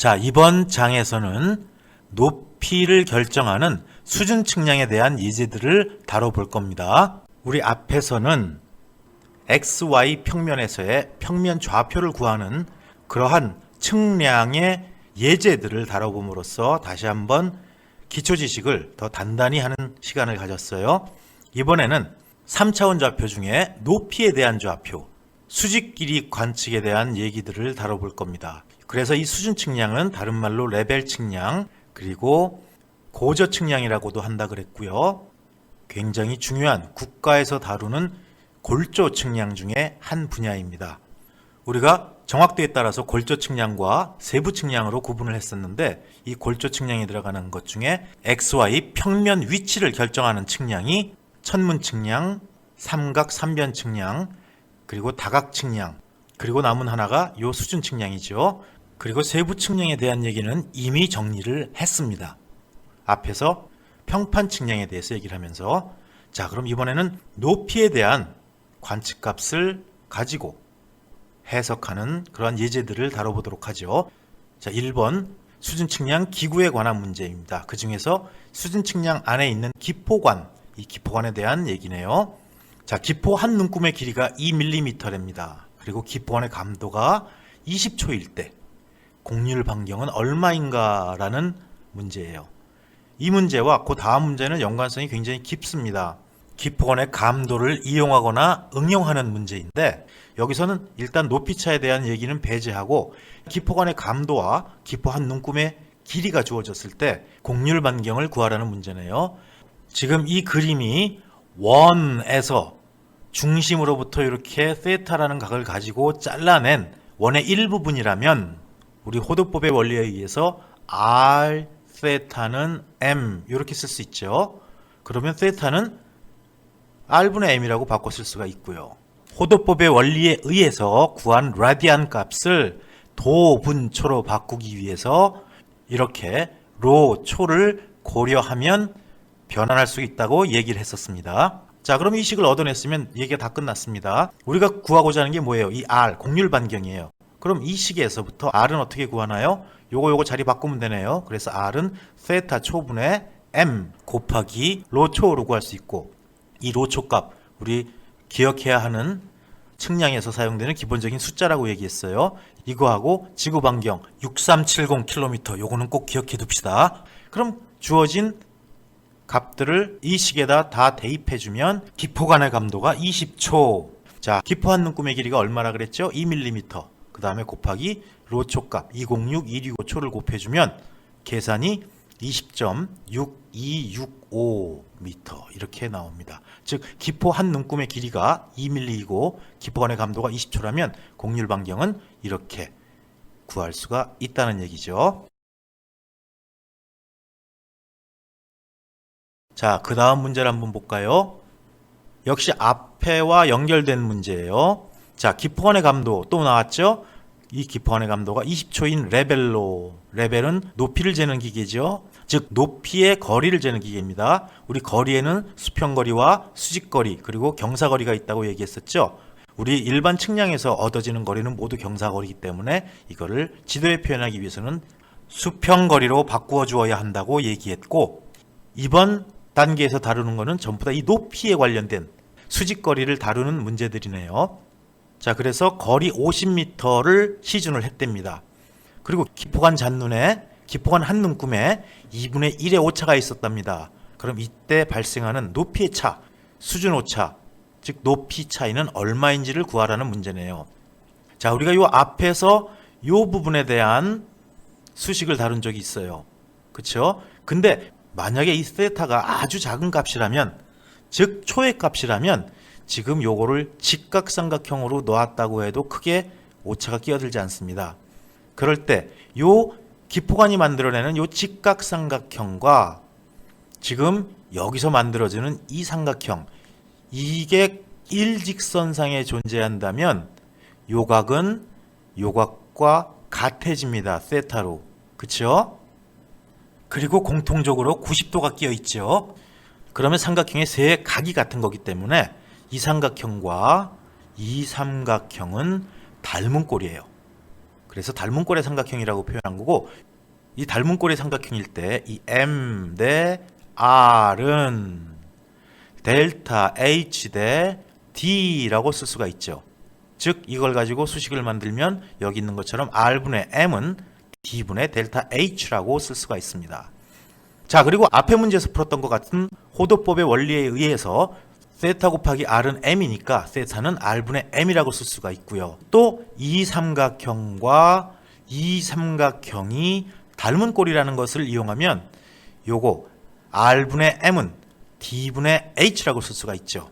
자, 이번 장에서는 높이를 결정하는 수준 측량에 대한 예제들을 다뤄볼 겁니다. 우리 앞에서는 XY 평면에서의 평면 좌표를 구하는 그러한 측량의 예제들을 다뤄봄으로써 다시 한번 기초 지식을 더 단단히 하는 시간을 가졌어요. 이번에는 3차원 좌표 중에 높이에 대한 좌표, 수직 길이 관측에 대한 얘기들을 다뤄볼 겁니다. 그래서 이 수준 측량은 다른 말로 레벨 측량, 그리고 고저 측량이라고도 한다 그랬고요. 굉장히 중요한 국가에서 다루는 골조 측량 중에 한 분야입니다. 우리가 정확도에 따라서 골조 측량과 세부 측량으로 구분을 했었는데, 이 골조 측량에 들어가는 것 중에 XY 평면 위치를 결정하는 측량이 천문 측량, 삼각 삼변 측량, 그리고 다각 측량, 그리고 남은 하나가 요 수준 측량이죠. 그리고 세부 측량에 대한 얘기는 이미 정리를 했습니다. 앞에서 평판 측량에 대해서 얘기를 하면서, 자, 그럼 이번에는 높이에 대한 관측값을 가지고 해석하는 그러한 예제들을 다뤄보도록 하죠. 자, 1번 수준 측량 기구에 관한 문제입니다. 그 중에서 수준 측량 안에 있는 기포관, 이 기포관에 대한 얘기네요. 자, 기포 한 눈금의 길이가 2mm랍니다. 그리고 기포관의 감도가 20초일 때 곡률 반경은 얼마인가 라는 문제예요. 이 문제와 그 다음 문제는 연관성이 굉장히 깊습니다. 기포관의 감도를 이용하거나 응용하는 문제인데, 여기서는 일단 높이차에 대한 얘기는 배제하고 기포관의 감도와 기포 한 눈금의 길이가 주어졌을 때 곡률 반경을 구하라는 문제네요. 지금 이 그림이 원에서 중심으로부터 이렇게 세타라는 각을 가지고 잘라낸 원의 일부분이라면 우리 호도법의 원리에 의해서 R 세타는 M 이렇게 쓸 수 있죠. 그러면 세타는 R분의 M이라고 바꿔 쓸 수가 있고요. 호도법의 원리에 의해서 구한 라디안 값을 도분초로 바꾸기 위해서 이렇게 로, 초를 고려하면 변환할 수 있다고 얘기를 했었습니다. 자, 그럼 이 식을 얻어냈으면 얘기가 다 끝났습니다. 우리가 구하고자 하는 게 뭐예요? 이 R, 곡률 반경이에요. 그럼 이 식에서부터 R은 어떻게 구하나요? 요거 자리 바꾸면 되네요. 그래서 R은 세타 초분의 M 곱하기 로 초로 구할 수 있고, 이 로 초 값 우리 기억해야 하는 측량에서 사용되는 기본적인 숫자라고 얘기했어요. 이거하고 지구 반경 6370km 요거는 꼭 기억해 둡시다. 그럼 주어진 값들을 이 식에다 다 대입해주면 기포관의 감도가 20초. 자, 기포 한 눈금의 길이가 얼마나 그랬죠? 2mm. 그 다음에 곱하기 로초 값 262165초를 곱해주면 계산이 20.6265m 이렇게 나옵니다. 즉 기포 한 눈금의 길이가 2mm이고 기포관의 감도가 20초라면 곡률 반경은 이렇게 구할 수가 있다는 얘기죠. 자, 그 다음 문제를 한번 볼까요? 역시 앞에와 연결된 문제예요. 자, 기포관의 감도 또 나왔죠? 이 기포관의 감도가 20초인 레벨로, 레벨은 높이를 재는 기계죠. 즉 높이의 거리를 재는 기계입니다. 우리 거리에는 수평거리와 수직거리 그리고 경사거리가 있다고 얘기했었죠. 우리 일반 측량에서 얻어지는 거리는 모두 경사거리이기 때문에 이거를 지도에 표현하기 위해서는 수평거리로 바꾸어 주어야 한다고 얘기했고, 이번 단계에서 다루는 거는 전부 다 이 높이에 관련된 수직거리를 다루는 문제들이네요. 자, 그래서 거리 50m를 시준을 했답니다. 그리고 기포관 잔눈에 기포관 한 눈금에 2분의 1의 오차가 있었답니다. 그럼 이때 발생하는 높이의 차, 수준 오차, 즉 높이 차이는 얼마인지를 구하라는 문제네요. 자, 우리가 요 앞에서 요 부분에 대한 수식을 다룬 적이 있어요. 그렇죠? 근데 만약에 이 세타가 아주 작은 값이라면, 즉 초의 값이라면 지금 요거를 직각삼각형으로 놓았다고 해도 크게 오차가 끼어들지 않습니다. 그럴 때 요 기포관이 만들어내는 요 직각삼각형과 지금 여기서 만들어지는 이 삼각형, 이게 일직선상에 존재한다면 요 각은 요 각과 같아집니다. 세타로. 그쵸? 그리고 공통적으로 90도가 끼어 있죠. 그러면 삼각형의 세 각이 같은 거기 때문에 이 삼각형과 이 삼각형은 닮은 꼴이에요. 그래서 닮은 꼴의 삼각형이라고 표현한 거고, 이 닮은 꼴의 삼각형일 때 이 M 대 R은 델타 H 대 D라고 쓸 수가 있죠. 즉 이걸 가지고 수식을 만들면 여기 있는 것처럼 R분의 M은 D분의 델타 H라고 쓸 수가 있습니다. 자, 그리고 앞에 문제에서 풀었던 것 같은 호도법의 원리에 의해서 세타 곱하기 R은 M이니까 세타는 R분의 M이라고 쓸 수가 있고요. 또 이 삼각형과 이 삼각형이 닮은 꼴이라는 것을 이용하면 요거 R분의 M은 D분의 H라고 쓸 수가 있죠.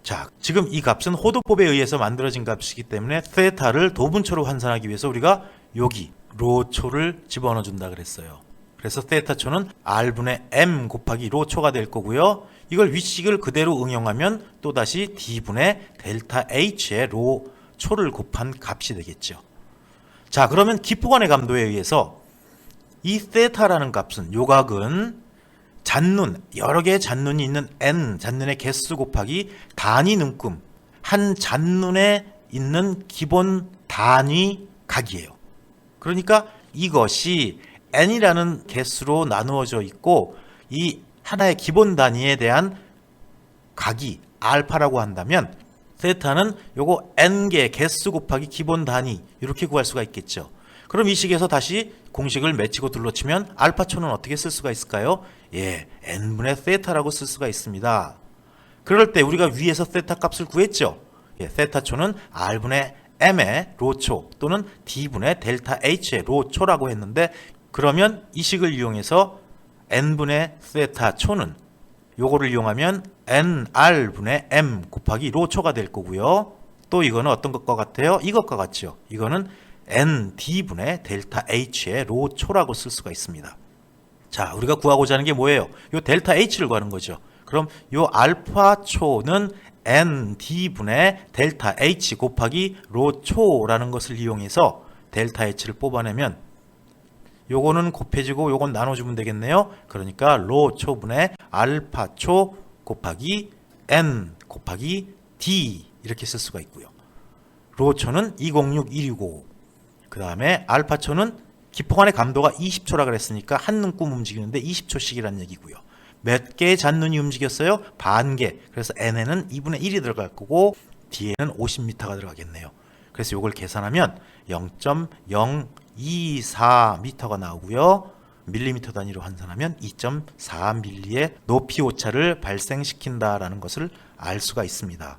자, 지금 이 값은 호도법에 의해서 만들어진 값이기 때문에 세타를 도분초로 환산하기 위해서 우리가 여기 로초를 집어넣어 준다 그랬어요. 그래서 세타초는 R분의 M 곱하기 로초가 될 거고요. 이걸 위식을 그대로 응용하면 또다시 D분의 델타 H의 로초를 곱한 값이 되겠죠. 자, 그러면 기포관의 감도에 의해서 이 세타라는 값은 요각은 잔눈, 여러 개의 잔눈이 있는 n 잔눈의 개수 곱하기 단위 눈금, 한 잔눈에 있는 기본 단위 각이에요. 그러니까 이것이 n이라는 개수로 나누어져 있고 이 하나의 기본 단위에 대한 각이 알파라고 한다면 세타는 요거 n개 개수 곱하기 기본 단위 이렇게 구할 수가 있겠죠. 그럼 이 식에서 다시 공식을 맺히고 둘러치면 알파초는 어떻게 쓸 수가 있을까요? 예, n분의 세타라고 쓸 수가 있습니다. 그럴 때 우리가 위에서 세타 값을 구했죠. 예, 세타초는 R분의 M의 로초 또는 D분의 델타 H의 로초라고 했는데 그러면 이 식을 이용해서 n분의 세타초는 요거를 이용하면 nr분의 M 곱하기 로초가 될 거고요. 또 이거는 어떤 것과 같아요? 이것과 같죠. 이거는 nd분의 델타 h의 로초라고 쓸 수가 있습니다. 자, 우리가 구하고자 하는 게 뭐예요? 요 델타 h를 구하는 거죠. 그럼 요 알파초는 nd분의 델타 h 곱하기 로초라는 것을 이용해서 델타 h를 뽑아내면 요거는 곱해지고 요건 나눠주면 되겠네요. 그러니까 로초분의 알파초 곱하기 n 곱하기 d 이렇게 쓸 수가 있고요. 로초는 206165. 그 다음에 알파초는 기포관의 감도가 20초라 그랬으니까 한 눈금 움직이는데 20초씩이라는 얘기고요. 몇 개의 잔눈이 움직였어요? 반 개. 그래서 n에는 2분의 1이 들어갈 거고 d에는 50m가 들어가겠네요. 그래서 이걸 계산하면 0.024m가 나오고요. 밀리미터 단위로 환산하면 2.4mm의 높이 오차를 발생시킨다라는 것을 알 수가 있습니다.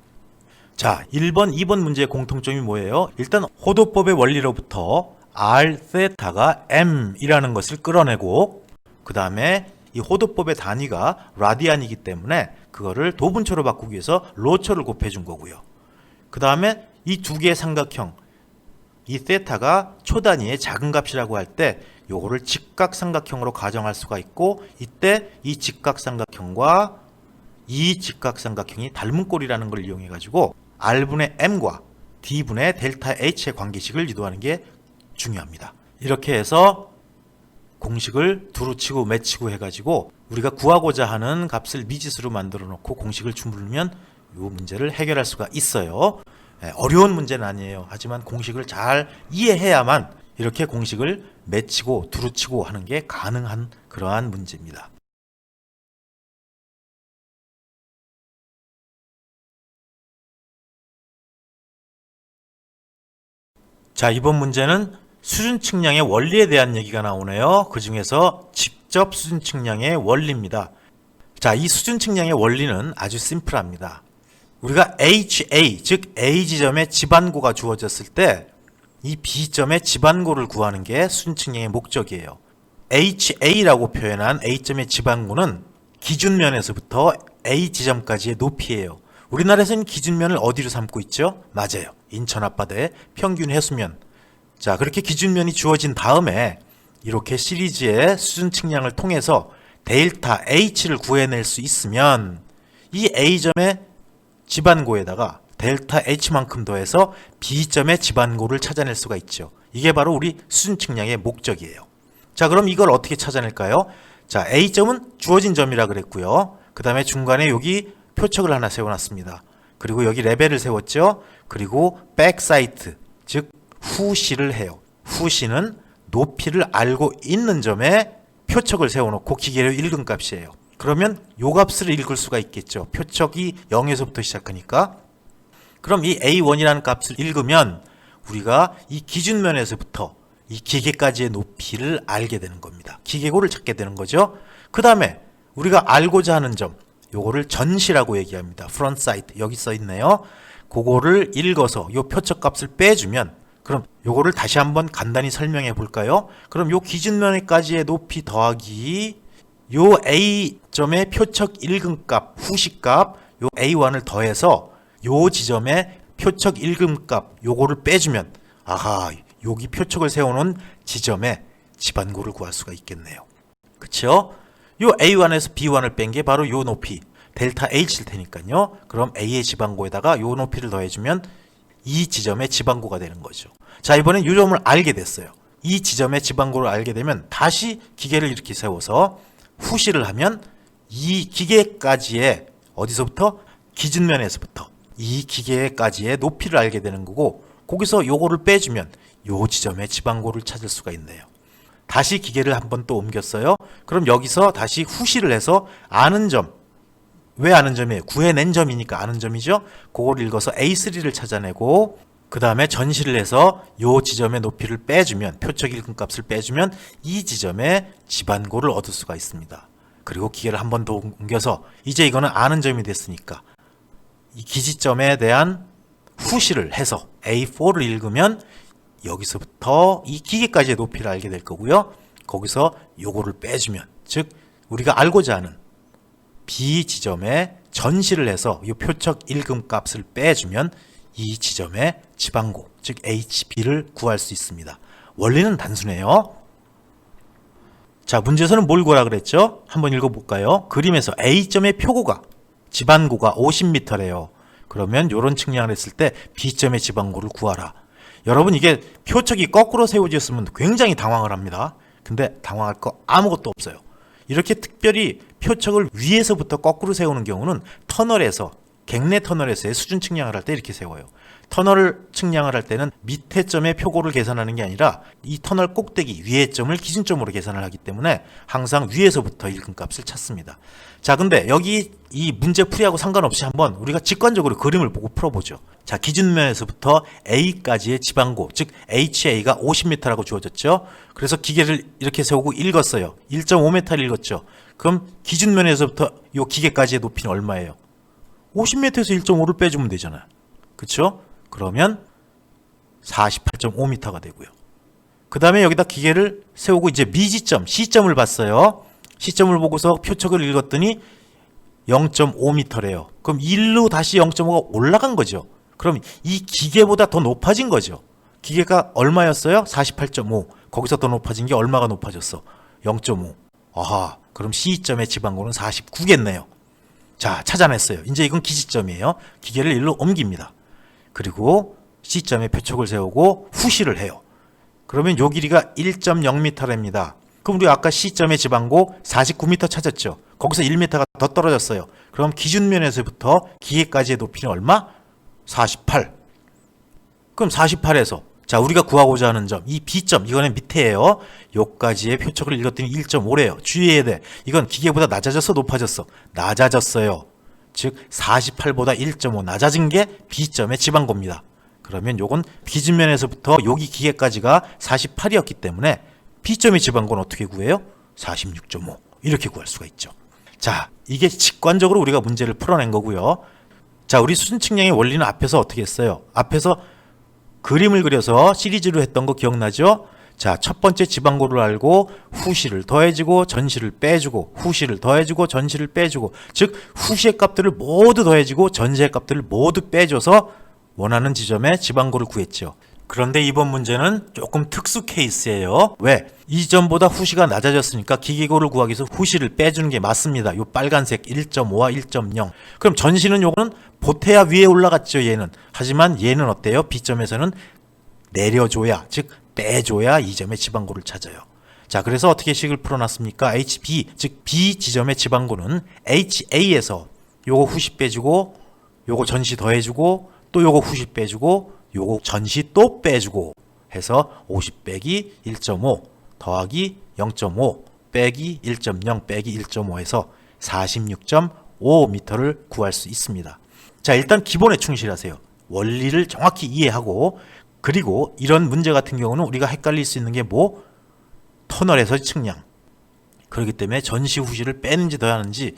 자, 1번, 2번 문제의 공통점이 뭐예요? 일단 호도법의 원리로부터 R 세타가 M이라는 것을 끌어내고 그 다음에 이 호도법의 단위가 라디안이기 때문에 그거를 도분초로 바꾸기 위해서 로초를 곱해준 거고요. 그 다음에 이 두 개의 삼각형 이 세타가 초단위의 작은 값이라고 할 때 요거를 직각삼각형으로 가정할 수가 있고 이때 이 직각삼각형과 이 직각삼각형이 닮은 꼴이라는 걸 이용해 가지고 R분의 M과 D분의 델타 H의 관계식을 유도하는 게 중요합니다. 이렇게 해서 공식을 두루치고 맺히고 해가지고 우리가 구하고자 하는 값을 미지수로 만들어 놓고 공식을 주물르면 이 문제를 해결할 수가 있어요. 어려운 문제는 아니에요. 하지만 공식을 잘 이해해야만 이렇게 공식을 맺히고 두루치고 하는 게 가능한 그러한 문제입니다. 자, 이번 문제는 수준 측량의 원리에 대한 얘기가 나오네요. 그 중에서 직접 수준 측량의 원리입니다. 자, 이 수준 측량의 원리는 아주 심플합니다. 우리가 HA, 즉 A 지점에 지반고가 주어졌을 때 이 B점의 지반고를 구하는 게 수준 측량의 목적이에요. HA라고 표현한 A점의 지반고는 기준면에서부터 A 지점까지의 높이예요. 우리나라에서는 기준면을 어디로 삼고 있죠? 맞아요. 인천 앞바다의 평균 해수면. 자, 그렇게 기준면이 주어진 다음에 이렇게 시리즈의 수준 측량을 통해서 델타 H를 구해낼 수 있으면 이 A점의 지반고에다가 델타 H만큼 더해서 B점의 지반고를 찾아낼 수가 있죠. 이게 바로 우리 수준 측량의 목적이에요. 자, 그럼 이걸 어떻게 찾아낼까요? 자, A점은 주어진 점이라 그랬고요. 그 다음에 중간에 여기 표척을 하나 세워놨습니다. 그리고 여기 레벨을 세웠죠. 그리고 백사이트, 즉 후시를 해요. 후시는 높이를 알고 있는 점에 표척을 세워놓고 기계로 읽은 값이에요. 그러면 요 값을 읽을 수가 있겠죠. 표척이 0에서부터 시작하니까. 그럼 이 A1이라는 값을 읽으면 우리가 이 기준면에서부터 이 기계까지의 높이를 알게 되는 겁니다. 기계고를 찾게 되는 거죠. 그 다음에 우리가 알고자 하는 점, 요거를 전시라고 얘기합니다. front sight 여기 써 있네요. 그거를 읽어서 요 표척 값을 빼주면, 그럼 요거를 다시 한번 간단히 설명해 볼까요? 그럼 요 기준면까지의 높이 더하기 요 A점의 표척 읽음 값, 후시 값, 요 A1을 더해서 요 지점의 표척 읽음 값, 요거를 빼주면, 아하, 여기 표척을 세우는 지점의 지반고를 구할 수가 있겠네요. 그쵸? 요 A1에서 B1을 뺀 게 바로 요 높이, 델타 H일 테니까요. 그럼 A의 지반고에다가 요 높이를 더해주면 이 지점의 지반고가 되는 거죠. 자, 이번엔 이 점을 알게 됐어요. 이 지점의 지반고를 알게 되면 다시 기계를 이렇게 세워서 후시를 하면 이 기계까지의 어디서부터? 기준면에서부터 이 기계까지의 높이를 알게 되는 거고, 거기서 요거를 빼주면 요 지점의 지반고를 찾을 수가 있네요. 다시 기계를 한번 또 옮겼어요. 그럼 여기서 다시 후시를 해서 아는 점, 왜 아는 점이에요? 구해낸 점이니까 아는 점이죠. 그걸 읽어서 A3를 찾아내고, 그 다음에 전시를 해서 요 지점의 높이를 빼주면, 표척 읽음 값을 빼주면 이 지점의 지반고를 얻을 수가 있습니다. 그리고 기계를 한 번 더 옮겨서 이제 이거는 아는 점이 됐으니까 이 기지점에 대한 후시를 해서 A4를 읽으면 여기서부터 이 기계까지의 높이를 알게 될 거고요. 거기서 요거를 빼주면, 즉 우리가 알고자 하는 B 지점에 전시를 해서 이 표척 읽음 값을 빼주면 이 지점의 지반고, 즉 HB를 구할 수 있습니다. 원리는 단순해요. 자, 문제에서는 뭘 구하라 그랬죠? 한번 읽어볼까요? 그림에서 A점의 표고가, 지반고가 50m래요. 그러면 이런 측량을 했을 때 B점의 지반고를 구하라. 여러분, 이게 표척이 거꾸로 세워졌으면 굉장히 당황을 합니다. 근데 당황할 거 아무것도 없어요. 이렇게 특별히 표척을 위에서부터 거꾸로 세우는 경우는 터널에서, 객내 터널에서의 수준 측량을 할 때 이렇게 세워요. 터널 측량을 할 때는 밑에 점의 표고를 계산하는 게 아니라 이 터널 꼭대기 위의 점을 기준점으로 계산을 하기 때문에 항상 위에서부터 읽은 값을 찾습니다. 자, 근데 여기 이 문제 풀이하고 상관없이 한번 우리가 직관적으로 그림을 보고 풀어보죠. 자, 기준면에서부터 A까지의 지반고, 즉 HA가 50m라고 주어졌죠. 그래서 기계를 이렇게 세우고 읽었어요. 1.5m를 읽었죠. 그럼 기준면에서부터 이 기계까지의 높이는 얼마예요? 50m에서 1.5를 빼주면 되잖아요. 그렇죠? 그러면 48.5m가 되고요. 그 다음에 여기다 기계를 세우고 이제 미지점, C점을 봤어요. C점을 보고서 표척을 읽었더니 0.5m래요. 그럼 1로 다시 0.5가 올라간 거죠. 그럼 이 기계보다 더 높아진 거죠. 기계가 얼마였어요? 48.5. 거기서 더 높아진 게 얼마가 높아졌어? 0.5. 아하, 그럼 C점의 지반고는 49겠네요. 자, 찾아냈어요. 이제 이건 기지점이에요. 기계를 일로 옮깁니다. 그리고 C점에 표척을 세우고 후시를 해요. 그러면 요 길이가 1.0m랍니다. 그럼 우리 아까 C점의 지반고 49m 찾았죠. 거기서 1m가 더 떨어졌어요. 그럼 기준면에서부터 기계까지의 높이는 얼마? 48. 그럼 48에서 자, 우리가 구하고자 하는 점, 이 B점, 이거는 밑에예요. 요까지의 표척을 읽었더니 1.5래요. 주의해야 돼. 이건 기계보다 낮아졌어, 높아졌어? 낮아졌어요. 즉 48보다 1.5 낮아진 게 B점의 지반고입니다. 그러면 요건 기준면에서부터 여기 기계까지가 48이었기 때문에 B점의 지반고는 어떻게 구해요? 46.5 이렇게 구할 수가 있죠. 자, 이게 직관적으로 우리가 문제를 풀어낸 거고요. 자, 우리 수준 측량의 원리는 앞에서 어떻게 했어요? 앞에서 그림을 그려서 시리즈로 했던 거 기억나죠? 자, 첫 번째 지반고를 알고 후시를 더해주고 전시를 빼주고 후시를 더해주고 전시를 빼주고, 즉 후시의 값들을 모두 더해주고 전시의 값들을 모두 빼줘서 원하는 지점의 지반고를 구했죠. 그런데 이번 문제는 조금 특수 케이스예요. 왜? 이전보다 후시가 낮아졌으니까 기계고를 구하기 위해서 후시를 빼주는 게 맞습니다. 요 빨간색 1.5와 1.0. 그럼 전시는 요거는 보태야 위에 올라갔죠, 얘는. 하지만 얘는 어때요? B점에서는 내려줘야, 즉 빼줘야 이 점의 지반고를 찾아요. 자, 그래서 어떻게 식을 풀어놨습니까? HB, 즉 B 지점의 지반고는 HA에서 요거 후시 빼주고 요거 전시 더해주고 또 요거 후시 빼주고 요거 전시 또 빼주고 해서 50 빼기 1.5 더하기 0.5 빼기 1.0 빼기 1.5 해서 46.5m를 구할 수 있습니다. 자, 일단 기본에 충실하세요. 원리를 정확히 이해하고, 그리고 이런 문제 같은 경우는 우리가 헷갈릴 수 있는 게 터널에서 측량. 그렇기 때문에 전시 후시를 빼는지 더하는지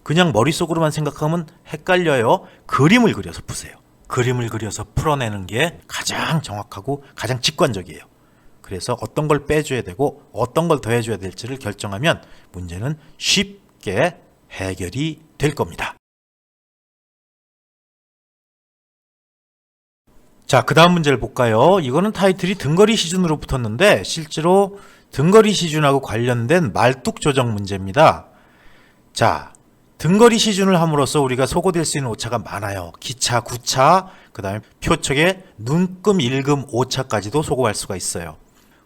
그냥 머릿속으로만 생각하면 헷갈려요. 그림을 그려서 푸세요. 그림을 그려서 풀어내는 게 가장 정확하고 가장 직관적이에요. 그래서 어떤 걸 빼줘야 되고 어떤 걸 더해줘야 될지를 결정하면 문제는 쉽게 해결이 될 겁니다. 자, 그 다음 문제를 볼까요? 이거는 타이틀이 등거리 시준으로 붙었는데 실제로 등거리 시준하고 관련된 말뚝 조정 문제입니다. 자, 등거리 시준을 함으로써 우리가 소거될 수 있는 오차가 많아요. 기차, 구차, 그 다음에 표척의 눈금, 일금, 오차까지도 소거할 수가 있어요.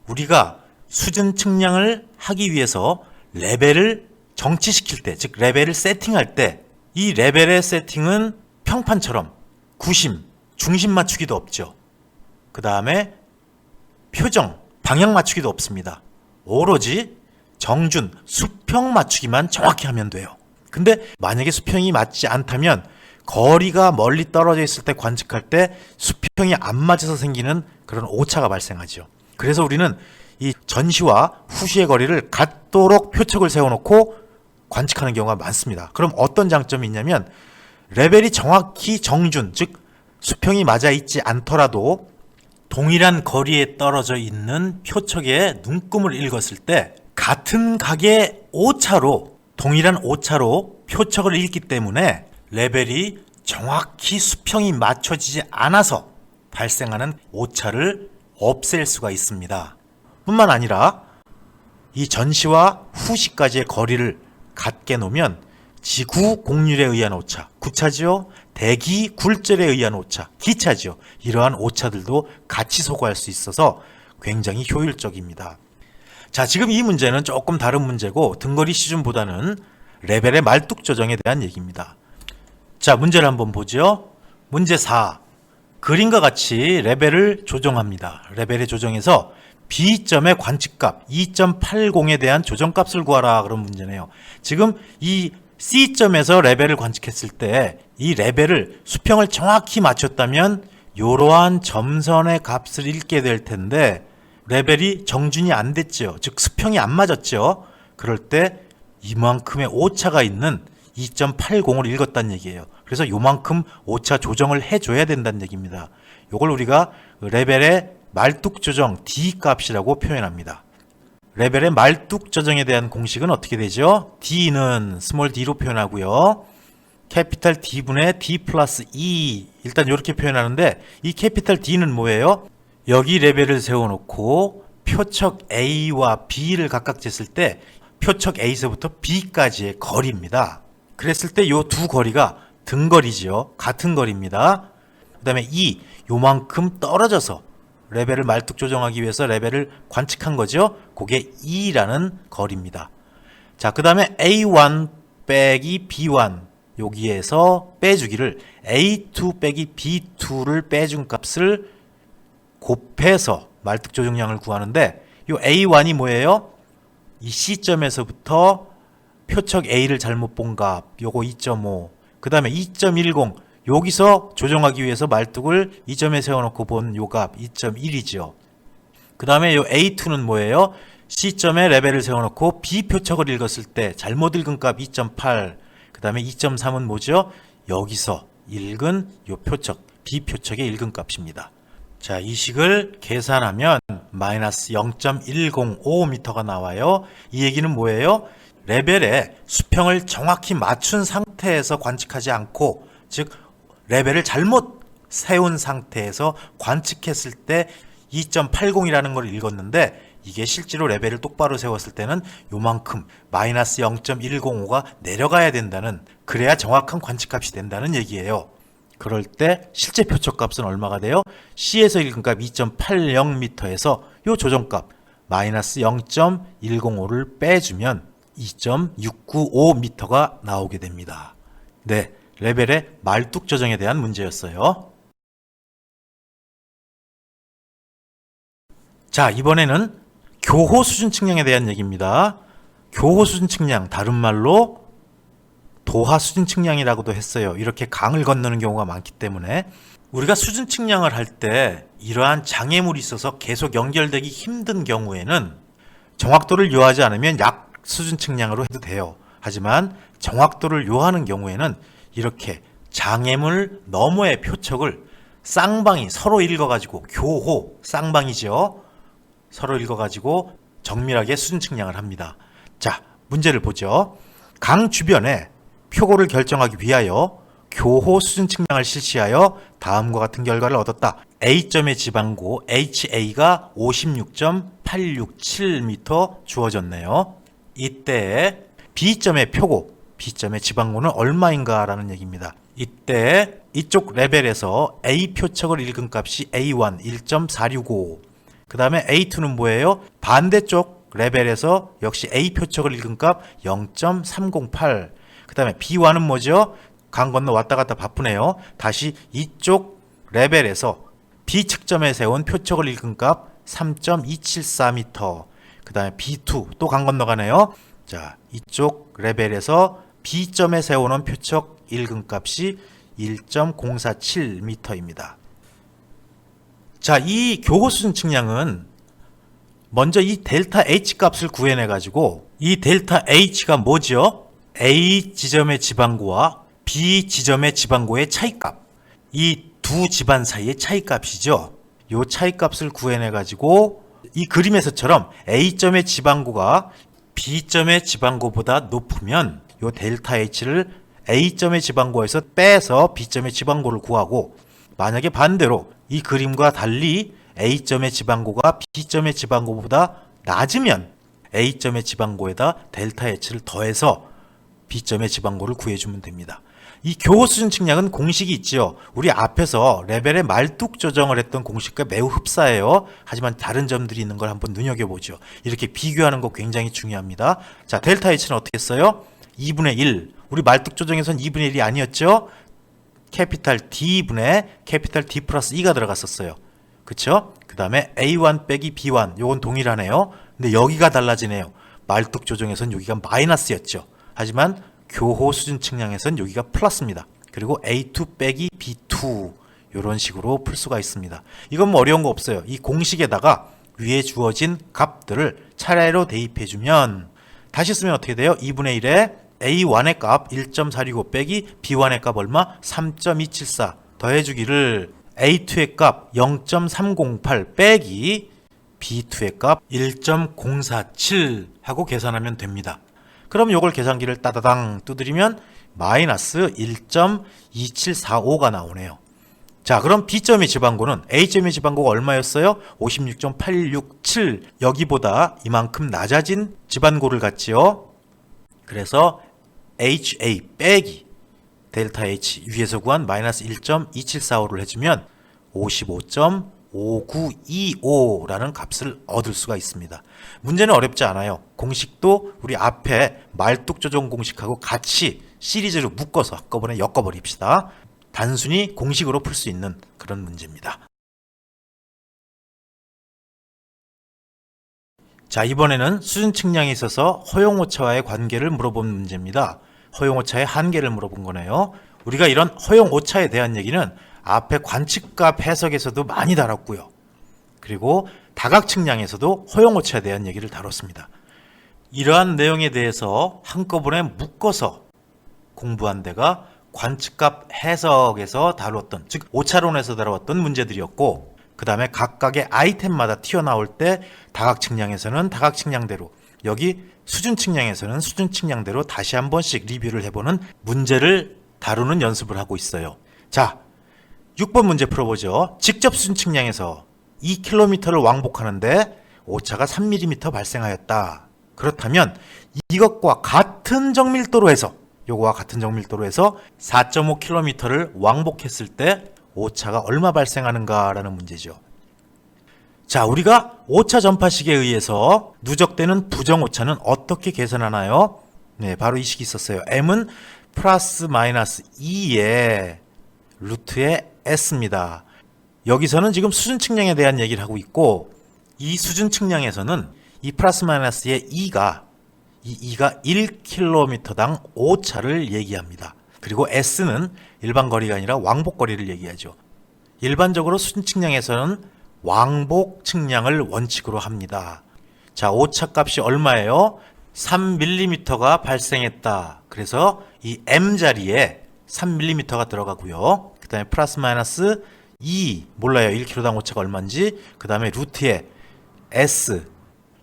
우리가 수준 측량을 하기 위해서 레벨을 정치시킬 때, 즉 레벨을 세팅할 때 이 레벨의 세팅은 평판처럼 구심, 중심 맞추기도 없죠. 그 다음에 표정, 방향 맞추기도 없습니다. 오로지 정준, 수평 맞추기만 정확히 하면 돼요. 근데 만약에 수평이 맞지 않다면 거리가 멀리 떨어져 있을 때 관측할 때 수평이 안 맞아서 생기는 그런 오차가 발생하죠. 그래서 우리는 이 전시와 후시의 거리를 같도록 표측을 세워놓고 관측하는 경우가 많습니다. 그럼 어떤 장점이 있냐면 레벨이 정확히 정준, 즉 수평이 맞아 있지 않더라도 동일한 거리에 떨어져 있는 표척의 눈금을 읽었을 때 같은 각의 오차로, 동일한 오차로 표척을 읽기 때문에 레벨이 정확히 수평이 맞춰지지 않아서 발생하는 오차를 없앨 수가 있습니다. 뿐만 아니라 이 전시와 후시까지의 거리를 같게 놓으면 지구 공률에 의한 오차, 구차지요. 대기 굴절에 의한 오차, 기차지요. 이러한 오차들도 같이 소거할 수 있어서 굉장히 효율적입니다. 자, 지금 이 문제는 조금 다른 문제고 등거리 시준보다는 레벨의 말뚝 조정에 대한 얘기입니다. 자, 문제를 한번 보죠. 문제 4. 그림과 같이 레벨을 조정합니다. 레벨의 조정에서 B점의 관측값 2.80에 대한 조정값을 구하라, 그런 문제네요. 지금 이 C점에서 레벨을 관측했을 때 이 레벨을 수평을 정확히 맞췄다면 이러한 점선의 값을 읽게 될 텐데 레벨이 정준이 안 됐죠. 즉 수평이 안 맞았죠. 그럴 때 이만큼의 오차가 있는 2.80을 읽었다는 얘기예요. 그래서 이만큼 오차 조정을 해줘야 된다는 얘기입니다. 이걸 우리가 레벨의 말뚝 조정 D 값이라고 표현합니다. 레벨의 말뚝 조정에 대한 공식은 어떻게 되죠? D는 스몰 d로 표현하고요. 캐피탈 D분의 D 플러스 E, 일단 이렇게 표현하는데 이 캐피탈 D는 뭐예요? 여기 레벨을 세워놓고 표척 A와 B를 각각 쟀을 때 표척 A에서부터 B까지의 거리입니다. 그랬을 때 이 두 거리가 등거리죠. 같은 거리입니다. 그 다음에 E, 요만큼 떨어져서 레벨을 말뚝 조정하기 위해서 레벨을 관측한 거죠. 그게 E라는 거리입니다. 자, 그 다음에 A1 빼기 B1, 여기에서 빼주기를 A2 빼기 B2를 빼준 값을 곱해서 말뚝 조정량을 구하는데 이 A1이 뭐예요? 이 C점에서부터 표척 A를 잘못 본 값, 요거 2.5, 그 다음에 2.10, 여기서 조정하기 위해서 말뚝을 이 점에 세워놓고 본 요 값 2.1이죠. 그 다음에 요 A2는 뭐예요? C점에 레벨을 세워놓고 B 표척을 읽었을 때 잘못 읽은 값 2.8, 그 다음에 2.3은 뭐죠? 여기서 읽은 요 표척, B 표척의 읽은 값입니다. 자, 이 식을 계산하면 마이너스 0.105m가 나와요. 이 얘기는 뭐예요? 레벨에 수평을 정확히 맞춘 상태에서 관측하지 않고, 즉 레벨을 잘못 세운 상태에서 관측했을 때 2.80이라는 걸 읽었는데 이게 실제로 레벨을 똑바로 세웠을 때는 요만큼 마이너스 0.105가 내려가야 된다는, 그래야 정확한 관측값이 된다는 얘기예요. 그럴 때 실제 표척값은 얼마가 돼요? C에서 읽은 값 2.80m에서 요 조정값 마이너스 0.105를 빼주면 2.695m가 나오게 됩니다. 네, 레벨의 말뚝 조정에 대한 문제였어요. 자, 이번에는 교호 수준 측량에 대한 얘기입니다. 교호 수준 측량, 다른 말로 도하 수준 측량이라고도 했어요. 이렇게 강을 건너는 경우가 많기 때문에 우리가 수준 측량을 할 때 이러한 장애물이 있어서 계속 연결되기 힘든 경우에는 정확도를 요하지 않으면 약 수준 측량으로 해도 돼요. 하지만 정확도를 요하는 경우에는 이렇게 장애물 너머의 표척을 쌍방이 서로 읽어가지고 교호, 쌍방이죠. 서로 읽어가지고 정밀하게 수준 측량을 합니다. 자, 문제를 보죠. 강 주변에 표고를 결정하기 위하여 교호 수준 측량을 실시하여 다음과 같은 결과를 얻었다. A점의 지방고 HA가 56.867m 주어졌네요. 이때 B점의 표고, B점의 지방고는 얼마인가 라는 얘기입니다. 이때 이쪽 레벨에서 A 표척을 읽은 값이 A1 1.465, 그 다음에 A2는 뭐예요? 반대쪽 레벨에서 역시 A 표척을 읽은 값 0.308, 그 다음에 B1은 뭐죠? 강 건너 왔다 갔다 바쁘네요. 다시 이쪽 레벨에서 B 측점에 세운 표척을 읽은 값 3.274m, 그 다음에 B2 또 강 건너가네요. 자, 이쪽 레벨에서 B점에 세우는 표척 읽은 값이 1.047m입니다. 자, 이 교호 수준 측량은 먼저 이 델타 H 값을 구해내 가지고 이 델타 H가 뭐죠? A 지점의 지방고와 B 지점의 지방고의 차이값, 이 두 집안 사이의 차이값이죠. 이 차이값을 구해내 가지고 이 그림에서처럼 A점의 지방고가 B점의 지방고보다 높으면 이 델타 H를 A점의 지방고에서 빼서 B점의 지방고를 구하고, 만약에 반대로 이 그림과 달리 A점의 지방고가 B점의 지방고보다 낮으면 A점의 지방고에다 델타 H를 더해서 B점의 지방고를 구해주면 됩니다. 이 교호 수준 측량은 공식이 있죠. 우리 앞에서 레벨의 말뚝 조정을 했던 공식과 매우 흡사해요. 하지만 다른 점들이 있는 걸 한번 눈여겨보죠. 이렇게 비교하는 거 굉장히 중요합니다. 자, 델타 H는 어떻게 써요? 2분의 1. 우리 말뚝 조정에서는 2분의 1이 아니었죠? 캐피탈 D분의 캐피탈 D 플러스 2가 들어갔었어요. 그쵸? 그 다음에 A1 빼기 B1, 요건 동일하네요. 근데 여기가 달라지네요. 말뚝 조정에서는 여기가 마이너스였죠. 하지만 교호 수준 측량에서는 여기가 플러스입니다. 그리고 A2 빼기 B2, 이런 식으로 풀 수가 있습니다. 이건 뭐 어려운 거 없어요. 이 공식에다가 위에 주어진 값들을 차례로 대입해주면 다시 쓰면 어떻게 돼요? 2분의 1에 A1의 값 1.465 빼기 B1의 값 얼마? 3.274 더해주기를 A2의 값 0.308 빼기 B2의 값 1.047 하고 계산하면 됩니다. 그럼 요걸 계산기를 따다당 두드리면 마이너스 1.2745가 나오네요. 자, 그럼 B점의 지방고는 A점의 지방고가 얼마였어요? 56.867. 여기보다 이만큼 낮아진 지방고를 갖지요. 그래서 HA 빼기 델타 H 위에서 구한 마이너스 1.2745를 해주면 55.5925라는 값을 얻을 수가 있습니다. 문제는 어렵지 않아요. 공식도 우리 앞에 말뚝 조정 공식하고 같이 시리즈로 묶어서 한꺼번에 엮어버립시다. 단순히 공식으로 풀 수 있는 그런 문제입니다. 자, 이번에는 수준 측량에 있어서 허용오차와의 관계를 물어본 문제입니다. 허용오차의 한계를 물어본 거네요. 우리가 이런 허용오차에 대한 얘기는 앞에 관측값 해석에서도 많이 다뤘고요. 그리고 다각 측량에서도 허용오차에 대한 얘기를 다뤘습니다. 이러한 내용에 대해서 한꺼번에 묶어서 공부한 데가 관측값 해석에서 다뤘던, 즉 오차론에서 다뤘던 문제들이었고, 그 다음에 각각의 아이템마다 튀어나올 때 다각 측량에서는 다각 측량대로, 여기 수준 측량에서는 수준 측량대로 다시 한 번씩 리뷰를 해보는 문제를 다루는 연습을 하고 있어요. 자, 6번 문제 풀어보죠. 직접 수준 측량에서 2km를 왕복하는데 오차가 3mm 발생하였다. 그렇다면 이것과 같은 정밀도로 해서, 요거와 같은 정밀도로 해서 4.5km를 왕복했을 때 오차가 얼마 발생하는가 라는 문제죠. 자, 우리가 오차 전파식에 의해서 누적되는 부정오차는 어떻게 계산하나요? 네, 바로 이 식이 있었어요. m은 플러스 마이너스 2의 루트의 s입니다. 여기서는 지금 수준 측량에 대한 얘기를 하고 있고, 이 수준 측량에서는 이 플러스 마이너스의 2가 1km당 오차를 얘기합니다. 그리고 S는 일반 거리가 아니라 왕복 거리를 얘기하죠. 일반적으로 수준 측량에서는 왕복 측량을 원칙으로 합니다. 자, 오차 값이 얼마예요? 3mm가 발생했다. 그래서 이 M 자리에 3mm가 들어가고요. 그 다음에 플러스 마이너스 2 몰라요. 1km당 오차가 얼마인지. 그 다음에 루트에 S.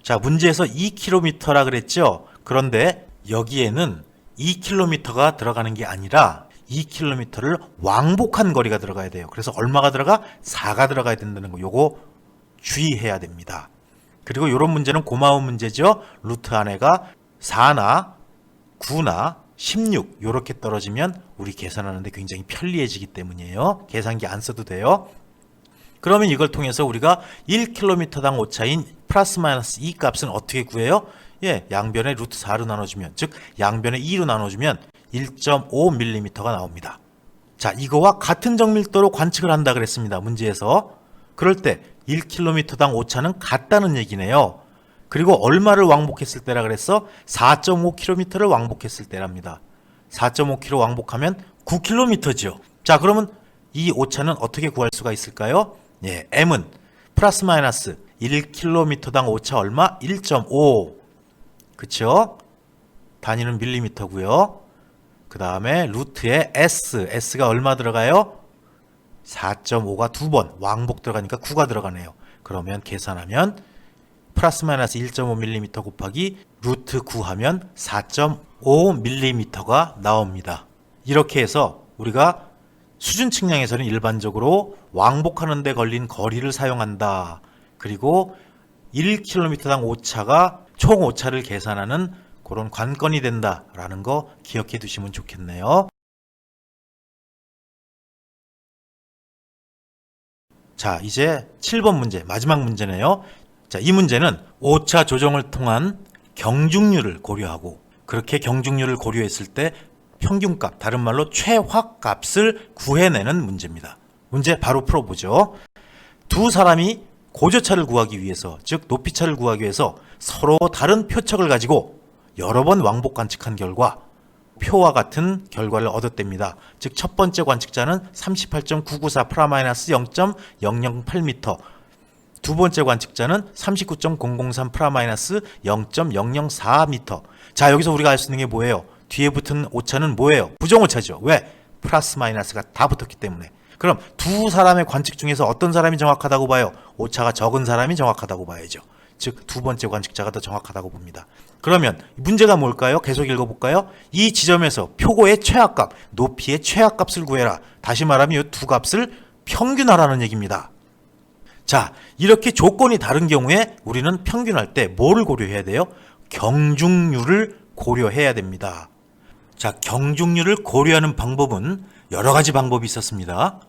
자, 문제에서 2km라 그랬죠. 그런데 여기에는 2km가 들어가는 게 아니라 2km를 왕복한 거리가 들어가야 돼요. 그래서 얼마가 들어가? 4가 들어가야 된다는 거. 요거 주의해야 됩니다. 그리고 이런 문제는 고마운 문제죠. 루트 안에가 4나 9나 16 이렇게 떨어지면 우리 계산하는데 굉장히 편리해지기 때문이에요. 계산기 안 써도 돼요. 그러면 이걸 통해서 우리가 1km당 오차인 플러스 마이너스 2 값은 어떻게 구해요? 예, 양변에 루트 4로 나눠주면, 즉 양변에 2로 나눠주면 1.5mm가 나옵니다. 자, 이거와 같은 정밀도로 관측을 한다 그랬습니다. 문제에서. 그럴 때 1km당 오차는 같다는 얘기네요. 그리고 얼마를 왕복했을 때라 그랬어? 4.5km를 왕복했을 때랍니다. 4.5km 왕복하면 9km죠. 자, 그러면 이 오차는 어떻게 구할 수가 있을까요? 예, M은 플러스 마이너스 1km당 오차 얼마? 1.5. 그쵸? 단위는 밀리미터고요. 그 다음에 루트에 S가 얼마 들어가요? 4.5가 2번 왕복 들어가니까 9가 들어가네요. 그러면 계산하면 플러스 마이너스 1.5mm 곱하기 루트 9 하면 4.5mm가 나옵니다. 이렇게 해서 우리가 수준 측량에서는 일반적으로 왕복하는 데 걸린 거리를 사용한다. 그리고 1km당 오차가 총 오차를 계산하는 그런 관건이 된다라는 거 기억해 두시면 좋겠네요. 자, 이제 7번 문제, 마지막 문제네요. 자, 이 문제는 오차 조정을 통한 경중률을 고려하고, 그렇게 경중률을 고려했을 때 평균값, 다른 말로 최확값을 구해내는 문제입니다. 문제 바로 풀어보죠. 두 사람이 고저차를 구하기 위해서, 즉 높이차를 구하기 위해서 서로 다른 표척을 가지고 여러 번 왕복 관측한 결과 표와 같은 결과를 얻었답니다. 즉 첫 번째 관측자는 38.994 프라마이너스 0.008m, 두 번째 관측자는 39.003 프라마이너스 0.004m. 자, 여기서 우리가 알 수 있는 게 뭐예요? 뒤에 붙은 오차는 뭐예요? 부정오차죠. 왜? 플러스 마이너스가 다 붙었기 때문에. 그럼 두 사람의 관측 중에서 어떤 사람이 정확하다고 봐요? 오차가 적은 사람이 정확하다고 봐야죠. 즉 두 번째 관측자가 더 정확하다고 봅니다. 그러면 문제가 뭘까요? 계속 읽어볼까요? 이 지점에서 표고의 최악값, 높이의 최악값을 구해라. 다시 말하면 이 두 값을 평균하라는 얘기입니다. 자, 이렇게 조건이 다른 경우에 우리는 평균할 때 뭐를 고려해야 돼요? 경중률을 고려해야 됩니다. 자, 경중률을 고려하는 방법은 여러 가지 방법이 있었습니다.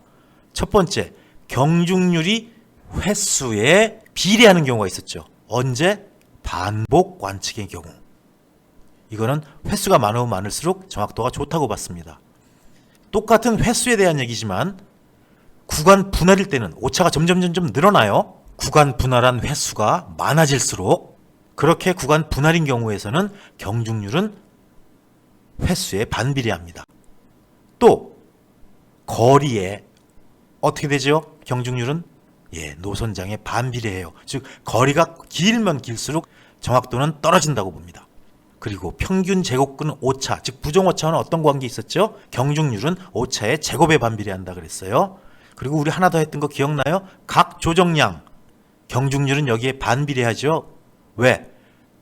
첫 번째, 경중률이 횟수에 비례하는 경우가 있었죠. 언제? 반복 관측의 경우. 이거는 횟수가 많으면 많을수록 정확도가 좋다고 봤습니다. 똑같은 횟수에 대한 얘기지만 구간 분할일 때는 오차가 점점 늘어나요. 구간 분할한 횟수가 많아질수록, 그렇게 구간 분할인 경우에서는 경중률은 횟수에 반비례합니다. 또 거리에 어떻게 되죠? 경중률은 노선장에 반비례해요. 즉 거리가 길면 길수록 정확도는 떨어진다고 봅니다. 그리고 평균 제곱근 오차, 즉 부정오차와는 어떤 관계 있었죠? 경중률은 오차의 제곱에 반비례한다 그랬어요. 그리고 우리 하나 더 했던 거 기억나요? 각 조정량, 경중률은 여기에 반비례하죠. 왜?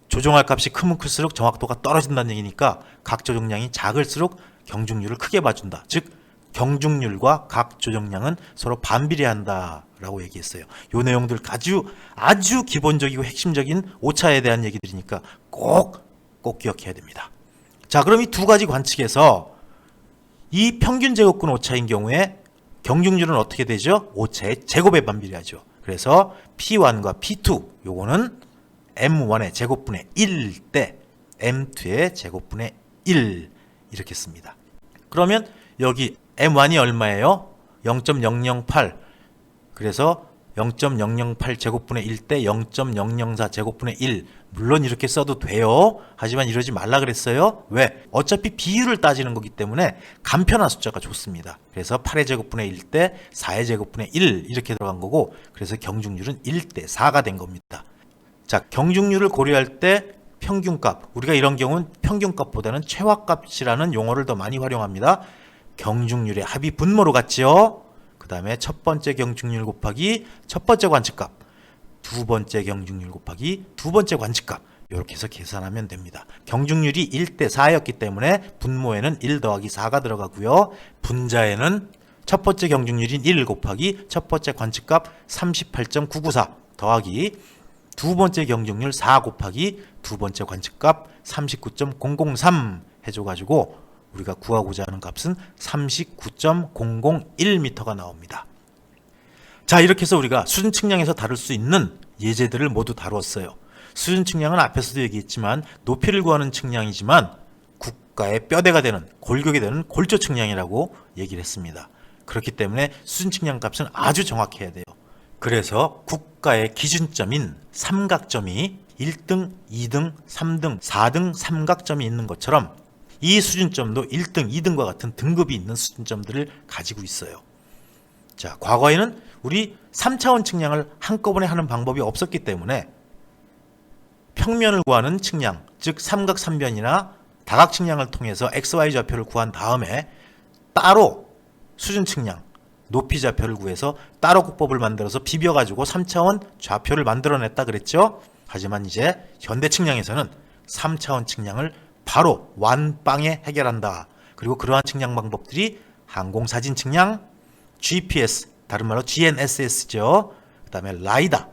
조정할 값이 크면 클수록 정확도가 떨어진다는 얘기니까 각 조정량이 작을수록 경중률을 크게 봐준다. 즉 경중률과 각 조정량은 서로 반비례한다라고 얘기했어요. 이 내용들 아주 기본적이고 핵심적인 오차에 대한 얘기들이니까 꼭 기억해야 됩니다. 자, 그럼 이 두 가지 관측에서 이 평균 제곱근 오차인 경우에 경중률은 어떻게 되죠? 오차의 제곱에 반비례하죠. 그래서 P1과 P2 요거는 M1의 제곱분의 1일 때 M2의 제곱분의 1 이렇게 씁니다. 그러면 여기 M1이 얼마예요? 0.008. 그래서 0.008 제곱분의 1 대 0.004 제곱분의 1. 물론 이렇게 써도 돼요. 하지만 이러지 말라 그랬어요. 왜? 어차피 비율을 따지는 거기 때문에 간편한 숫자가 좋습니다. 그래서 8의 제곱분의 1 대 4의 제곱분의 1 이렇게 들어간 거고, 그래서 경중률은 1 대 4가 된 겁니다. 자, 경중률을 고려할 때 평균값, 우리가 이런 경우는 평균값보다는 최화값이라는 용어를 더 많이 활용합니다. 경중률의 합이 분모로 같죠. 그 다음에 첫 번째 경중률 곱하기 첫 번째 관측값, 두 번째 경중률 곱하기 두 번째 관측값, 이렇게 해서 계산하면 됩니다. 경중률이 1 대 4였기 때문에 분모에는 1 더하기 4가 들어가고요. 분자에는 첫 번째 경중률인 1 곱하기 첫 번째 관측값 38.994 더하기 두 번째 경중률 4 곱하기 두 번째 관측값 39.003 해줘가지고 우리가 구하고자 하는 값은 39.001m가 나옵니다. 자, 이렇게 해서 우리가 수준 측량에서 다룰 수 있는 예제들을 모두 다루었어요. 수준 측량은 앞에서도 얘기했지만 높이를 구하는 측량이지만 국가의 뼈대가 되는, 골격이 되는 골조 측량이라고 얘기를 했습니다. 그렇기 때문에 수준 측량 값은 아주 정확해야 돼요. 그래서 국가의 기준점인 삼각점이 1등, 2등, 3등, 4등 삼각점이 있는 것처럼 이 수준점도 1등, 2등과 같은 등급이 있는 수준점들을 가지고 있어요. 자, 과거에는 우리 3차원 측량을 한꺼번에 하는 방법이 없었기 때문에 평면을 구하는 측량, 즉 삼각삼변이나 다각 측량을 통해서 XY 좌표를 구한 다음에 따로 수준 측량, 높이 좌표를 구해서 따로 국법을 만들어서 비벼가지고 3차원 좌표를 만들어냈다 그랬죠. 하지만 이제 현대 측량에서는 3차원 측량을 바로 완빵에 해결한다. 그리고 그러한 측량 방법들이 항공사진 측량, GPS, 다른 말로 GNSS죠. 그 다음에 라이다,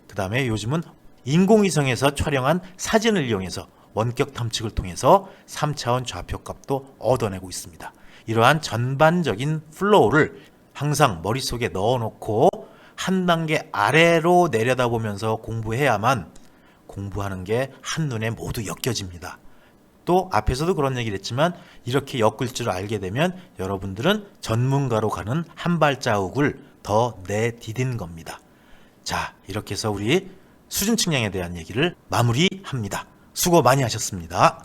그 다음에 요즘은 인공위성에서 촬영한 사진을 이용해서 원격 탐측을 통해서 3차원 좌표값도 얻어내고 있습니다. 이러한 전반적인 플로우를 항상 머릿속에 넣어놓고 한 단계 아래로 내려다보면서 공부해야만 공부하는 게 한눈에 모두 엮여집니다. 또 앞에서도 그런 얘기를 했지만 이렇게 엮을 줄 알게 되면 여러분들은 전문가로 가는 한 발자국을 더 내디딘 겁니다. 자, 이렇게 해서 우리 수준 측량에 대한 얘기를 마무리합니다. 수고 많이 하셨습니다.